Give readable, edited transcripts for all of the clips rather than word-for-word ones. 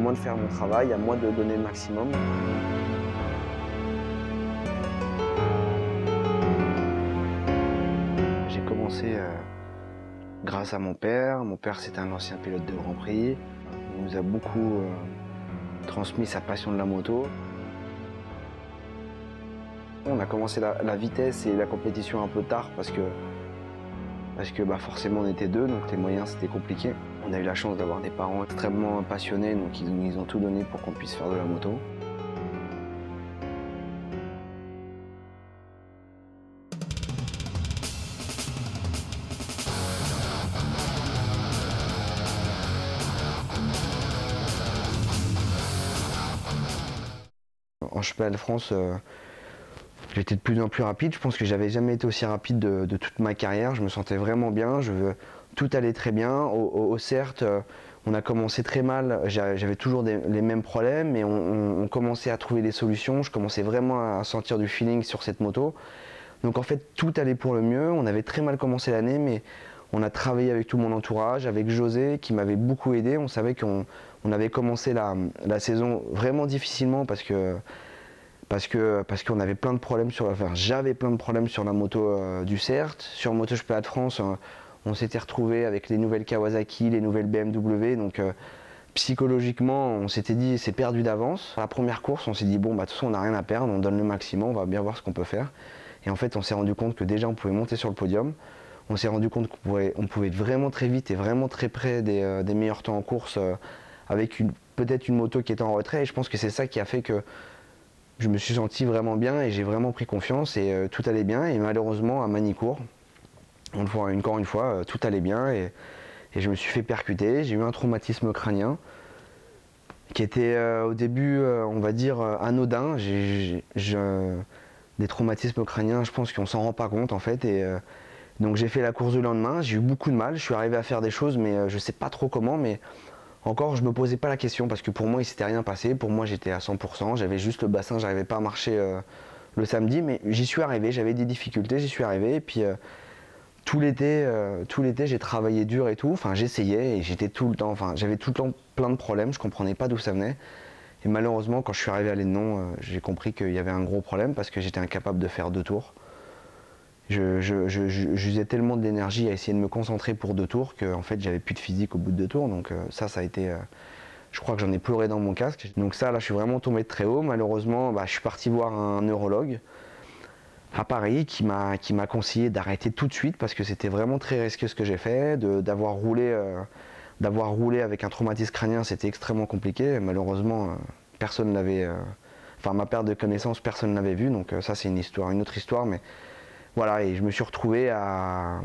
moi de faire mon travail, à moi de donner le maximum. J'ai commencé grâce à mon père. Mon père, c'était un ancien pilote de Grand Prix. Il nous a beaucoup transmis sa passion de la moto. On a commencé la vitesse et la compétition un peu tard parce que forcément on était deux, donc les moyens c'était compliqué. On a eu la chance d'avoir des parents extrêmement passionnés, donc ils ont tout donné pour qu'on puisse faire de la moto. En championnat de France, j'étais de plus en plus rapide. Je pense que j'avais jamais été aussi rapide de toute ma carrière. Je me sentais vraiment bien. Tout allait très bien. Au CERT, on a commencé très mal. J'avais toujours les mêmes problèmes, mais on commençait à trouver des solutions. Je commençais vraiment à sentir du feeling sur cette moto. Donc en fait, tout allait pour le mieux. On avait très mal commencé l'année, mais on a travaillé avec tout mon entourage, avec José qui m'avait beaucoup aidé. On savait qu'on avait commencé la saison vraiment difficilement parce qu'on avait plein de problèmes j'avais plein de problèmes sur la moto du CERT. Sur Moto Championnat de France, on s'était retrouvé avec les nouvelles Kawasaki, les nouvelles BMW, donc psychologiquement on s'était dit c'est perdu d'avance. La première course on s'est dit bon bah de toute façon on n'a rien à perdre, on donne le maximum, on va bien voir ce qu'on peut faire. Et en fait on s'est rendu compte que déjà on pouvait monter sur le podium. On s'est rendu compte qu'on pouvait être vraiment très vite et vraiment très près des meilleurs temps en course avec peut-être une moto qui était en retrait. Et je pense que c'est ça qui a fait que je me suis senti vraiment bien et j'ai vraiment pris confiance et tout allait bien. Et malheureusement à Manicourt, encore une fois, tout allait bien et je me suis fait percuter. J'ai eu un traumatisme crânien qui était au début, on va dire, anodin. Des traumatismes crâniens, je pense qu'on s'en rend pas compte en fait. Donc j'ai fait la course le lendemain, j'ai eu beaucoup de mal. Je suis arrivé à faire des choses, mais je sais pas trop comment. Mais encore, je me posais pas la question parce que pour moi, il s'était rien passé. Pour moi, j'étais à 100%. J'avais juste le bassin, j'arrivais pas à marcher le samedi, mais j'y suis arrivé. J'avais des difficultés, j'y suis arrivé. Et puis tout l'été, j'ai travaillé dur et tout. Enfin, j'essayais et j'étais tout le temps. Enfin, j'avais tout le temps plein de problèmes. Je comprenais pas d'où ça venait. Et malheureusement, quand je suis arrivé à Lénon, j'ai compris qu'il y avait un gros problème parce que j'étais incapable de faire 2 tours. J'usais tellement de l'énergie à essayer de me concentrer pour 2 tours que en fait j'avais plus de physique au bout de 2 tours. Donc ça a été, je crois que j'en ai pleuré dans mon casque. Donc ça là je suis vraiment tombé de très haut. Malheureusement je suis parti voir un neurologue à Paris qui m'a conseillé d'arrêter tout de suite parce que c'était vraiment très risqué ce que j'ai fait, d'avoir roulé avec un traumatisme crânien, c'était extrêmement compliqué. Malheureusement personne l'avait, ma perte de connaissance personne l'avait vu. Donc ça c'est une autre histoire, mais voilà, et je me suis retrouvé à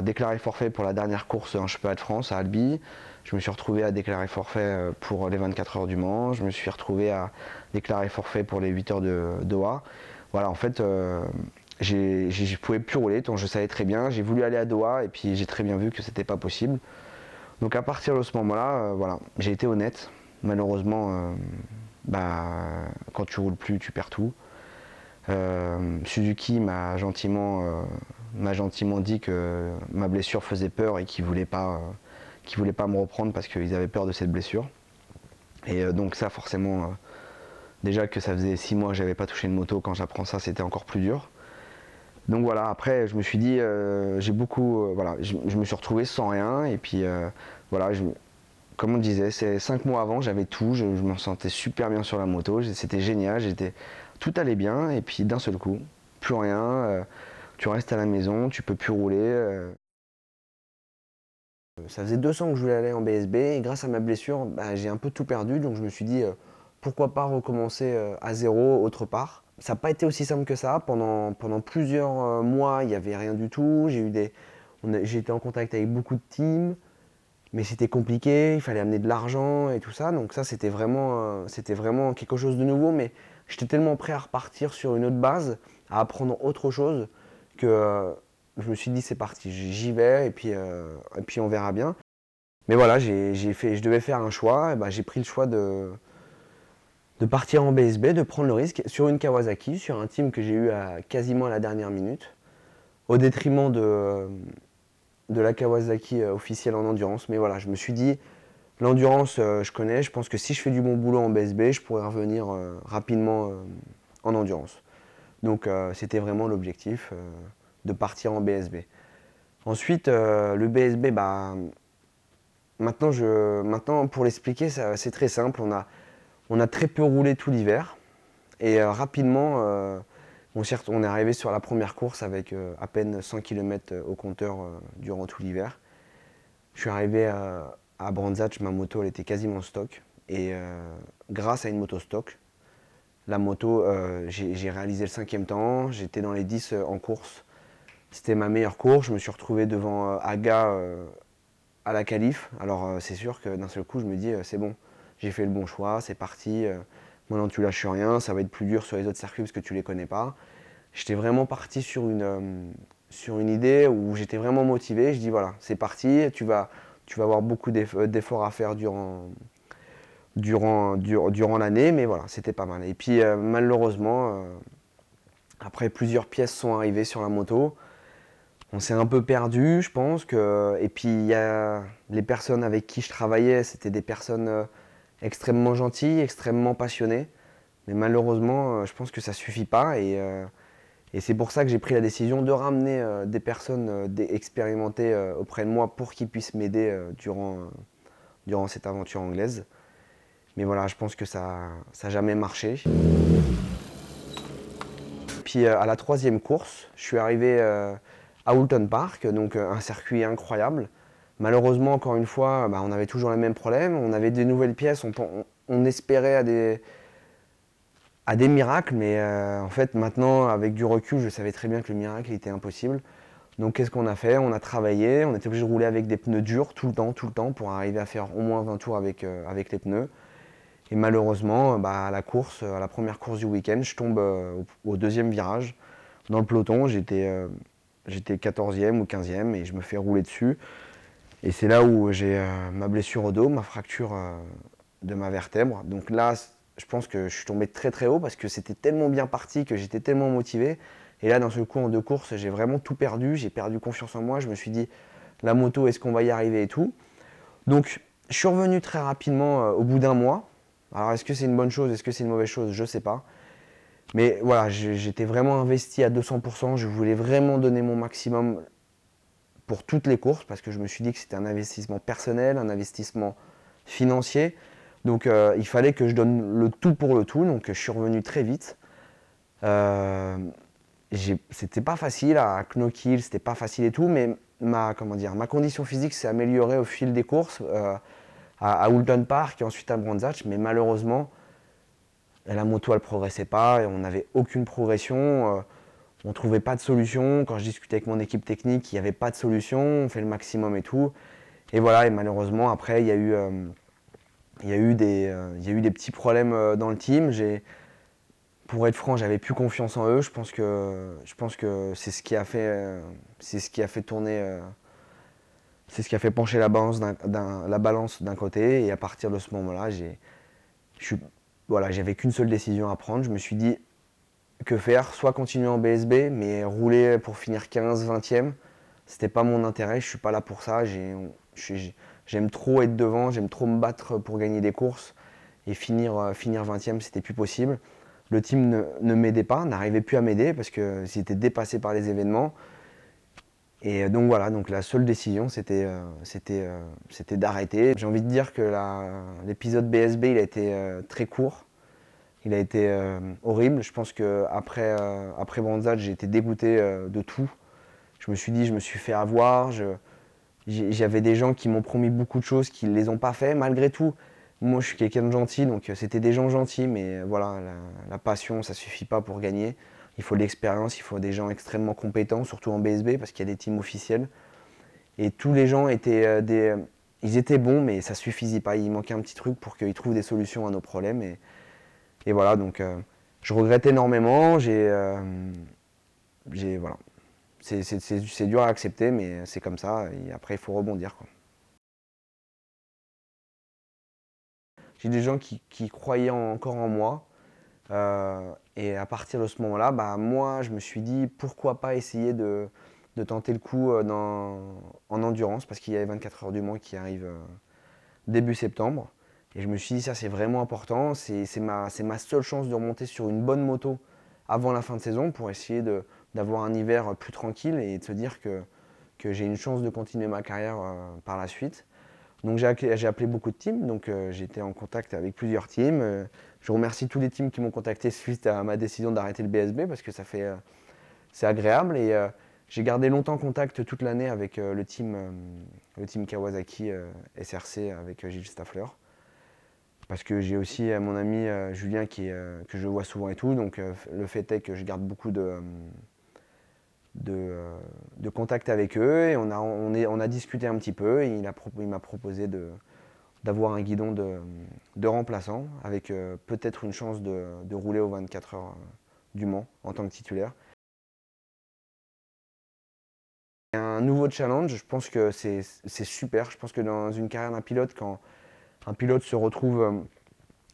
déclarer forfait pour la dernière course en championnat de France à Albi. Je me suis retrouvé à déclarer forfait pour les 24 heures du Mans. Je me suis retrouvé à déclarer forfait pour les 8 heures de Doha. Voilà, en fait, je ne pouvais plus rouler, donc je savais très bien. J'ai voulu aller à Doha et puis j'ai très bien vu que c'était pas possible. Donc à partir de ce moment-là, voilà, j'ai été honnête. Malheureusement, quand tu roules plus, tu perds tout. Suzuki m'a gentiment dit que ma blessure faisait peur et qu'ils voulaient pas me reprendre parce qu'ils avaient peur de cette blessure. Et donc ça forcément, déjà que ça faisait 6 mois que j'avais pas touché une moto, quand j'apprends ça c'était encore plus dur. Donc voilà, après je me suis dit, je me suis retrouvé sans rien et puis voilà, comme on disait, c'est 5 mois avant, j'avais tout, je me sentais super bien sur la moto, c'était génial, tout allait bien et puis d'un seul coup, plus rien, tu restes à la maison, tu peux plus rouler. Ça faisait 2 ans que je voulais aller en BSB et grâce à ma blessure, j'ai un peu tout perdu, donc je me suis dit pourquoi pas recommencer à zéro autre part. Ça n'a pas été aussi simple que ça, pendant plusieurs mois il n'y avait rien du tout, j'ai été en contact avec beaucoup de teams, mais c'était compliqué, il fallait amener de l'argent et tout ça, donc ça c'était vraiment quelque chose de nouveau, mais j'étais tellement prêt à repartir sur une autre base, à apprendre autre chose, que je me suis dit c'est parti, j'y vais et puis on verra bien. Mais voilà, je devais faire un choix, et j'ai pris le choix de partir en BSB, de prendre le risque sur une Kawasaki, sur un team que j'ai eu quasiment à la dernière minute, au détriment de la Kawasaki officielle en endurance. Mais voilà, je me suis dit, L'endurance, je connais. Je pense que si je fais du bon boulot en BSB, je pourrais revenir rapidement en endurance. Donc c'était vraiment l'objectif de partir en BSB. Ensuite, le BSB, bah, maintenant pour l'expliquer, c'est très simple. On a très peu roulé tout l'hiver. Et rapidement, on est arrivé sur la première course avec à peine 100 km au compteur durant tout l'hiver. Je suis arrivé à Brandzach, ma moto elle était quasiment stock. Et grâce à une moto stock, la moto, j'ai réalisé le 5e temps, j'étais dans les 10 en course. C'était ma meilleure course, je me suis retrouvé devant Aga à la qualif. Alors c'est sûr que d'un seul coup je me dis c'est bon, j'ai fait le bon choix, c'est parti. Maintenant tu lâches rien, ça va être plus dur sur les autres circuits parce que tu les connais pas. J'étais vraiment parti sur une idée où j'étais vraiment motivé. Je dis voilà, c'est parti, tu vas avoir beaucoup d'efforts à faire durant l'année, mais voilà, c'était pas mal. Et puis malheureusement, après plusieurs pièces sont arrivées sur la moto, on s'est un peu perdu, je pense que. Et puis il y a les personnes avec qui je travaillais, c'était des personnes extrêmement gentilles, extrêmement passionnées. Mais malheureusement, je pense que ça suffit pas. Et c'est pour ça que j'ai pris la décision de ramener des personnes expérimentées auprès de moi pour qu'ils puissent m'aider durant cette aventure anglaise. Mais voilà, je pense que ça n'a jamais marché. Puis à la 3e course, je suis arrivé à Oulton Park, donc un circuit incroyable. Malheureusement, encore une fois, bah, on avait toujours les mêmes problèmes. On avait des nouvelles pièces, on espérait à des miracles, mais en fait maintenant, avec du recul, je savais très bien que le miracle était impossible. Donc qu'est-ce qu'on a fait? On a travaillé, on était obligé de rouler avec des pneus durs tout le temps, pour arriver à faire au moins 20 tours avec les pneus. Et malheureusement, bah, à la course, à la première course du week-end, je tombe au 2e virage. Dans le peloton, j'étais 14e ou 15e et je me fais rouler dessus. Et c'est là où j'ai ma blessure au dos, ma fracture de ma vertèbre. Donc là, je pense que je suis tombé très très haut parce que c'était tellement bien parti, que j'étais tellement motivé. Et là, d'un seul coup, en 2 courses, j'ai vraiment tout perdu. J'ai perdu confiance en moi. Je me suis dit, la moto, est-ce qu'on va y arriver et tout. Donc, je suis revenu très rapidement au bout d'un mois. Alors, est-ce que c'est une bonne chose, est-ce que c'est une mauvaise chose, je ne sais pas. Mais voilà, j'étais vraiment investi à 200%. Je voulais vraiment donner mon maximum pour toutes les courses parce que je me suis dit que c'était un investissement personnel, un investissement financier. Donc il fallait que je donne le tout pour le tout. Donc je suis revenu très vite. C'était pas facile à Knockhill, c'était pas facile et tout, mais ma condition physique s'est améliorée au fil des courses à Oulton Park et ensuite à Brandzach. Mais malheureusement, la moto elle progressait pas et on n'avait aucune progression. On ne trouvait pas de solution. Quand je discutais avec mon équipe technique, il n'y avait pas de solution. On fait le maximum et tout. Et voilà, et malheureusement, après, il y a eu des petits problèmes dans le team. Pour être franc, j'avais plus confiance en eux. Je pense que c'est ce qui a fait tourner, c'est ce qui a fait pencher la balance d'un côté. Et à partir de ce moment-là, voilà, j'avais qu'une seule décision à prendre. Je me suis dit, que faire? Soit continuer en BSB, mais rouler pour finir 15, 20e, c'était pas mon intérêt, je suis pas là pour ça. J'aime trop être devant, j'aime trop me battre pour gagner des courses. Et finir 20e, c'était plus possible. Le team ne m'aidait pas, n'arrivait plus à m'aider parce que j'étais dépassé par les événements. Et donc voilà, donc la seule décision, c'était d'arrêter. J'ai envie de dire que l'épisode BSB, il a été très court. Il a été horrible. Je pense qu'après Brandzach, j'ai été dégoûté de tout. Je me suis dit, je me suis fait avoir. J'avais des gens qui m'ont promis beaucoup de choses, qui ne les ont pas fait. Malgré tout, moi je suis quelqu'un de gentil, donc c'était des gens gentils, mais voilà, la passion, ça ne suffit pas pour gagner. Il faut de l'expérience, il faut des gens extrêmement compétents, surtout en BSB, parce qu'il y a des teams officiels. Et tous les gens ils étaient bons, mais ça ne suffisait pas. Il manquait un petit truc pour qu'ils trouvent des solutions à nos problèmes. Et voilà, donc je regrette énormément. Voilà. C'est dur à accepter, mais c'est comme ça. Et après, il faut rebondir, quoi. J'ai des gens qui croyaient encore en moi. Et à partir de ce moment-là, bah, moi, je me suis dit, pourquoi pas essayer de tenter le coup en endurance, parce qu'il y a les 24 heures du Mans qui arrivent début septembre. Et je me suis dit, ça c'est vraiment important, c'est ma seule chance de remonter sur une bonne moto avant la fin de saison pour essayer d'avoir un hiver plus tranquille et de se dire que j'ai une chance de continuer ma carrière par la suite. Donc j'ai appelé beaucoup de teams, donc j'ai été en contact avec plusieurs teams. Je remercie tous les teams qui m'ont contacté suite à ma décision d'arrêter le BSB parce que c'est agréable et j'ai gardé longtemps contact toute l'année avec le team Kawasaki SRC avec Gilles Staffler. Parce que j'ai aussi mon ami Julien que je vois souvent et tout, donc le fait est que je garde beaucoup de contact avec eux et on a discuté un petit peu et il m'a proposé d'avoir un guidon de remplaçant avec peut-être une chance de rouler aux 24 heures du Mans en tant que titulaire. Un nouveau challenge, je pense que c'est super. Je pense que dans une carrière d'un pilote, quand un pilote se retrouve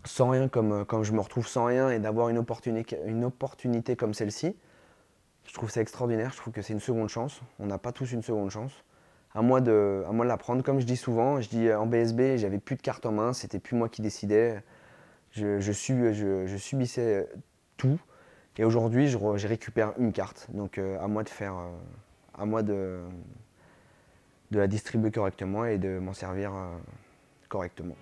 sans rien comme je me retrouve sans rien et d'avoir une opportunité comme celle-ci, je trouve ça extraordinaire. Je trouve que c'est une seconde chance. On n'a pas tous une seconde chance. À moi de la prendre. Comme je dis souvent, je dis en BSB, j'avais plus de carte en main, c'était plus moi qui décidais. Je subissais tout. Et aujourd'hui, je récupère une carte. Donc à moi de faire, à moi de la distribuer correctement et de m'en servir correctement.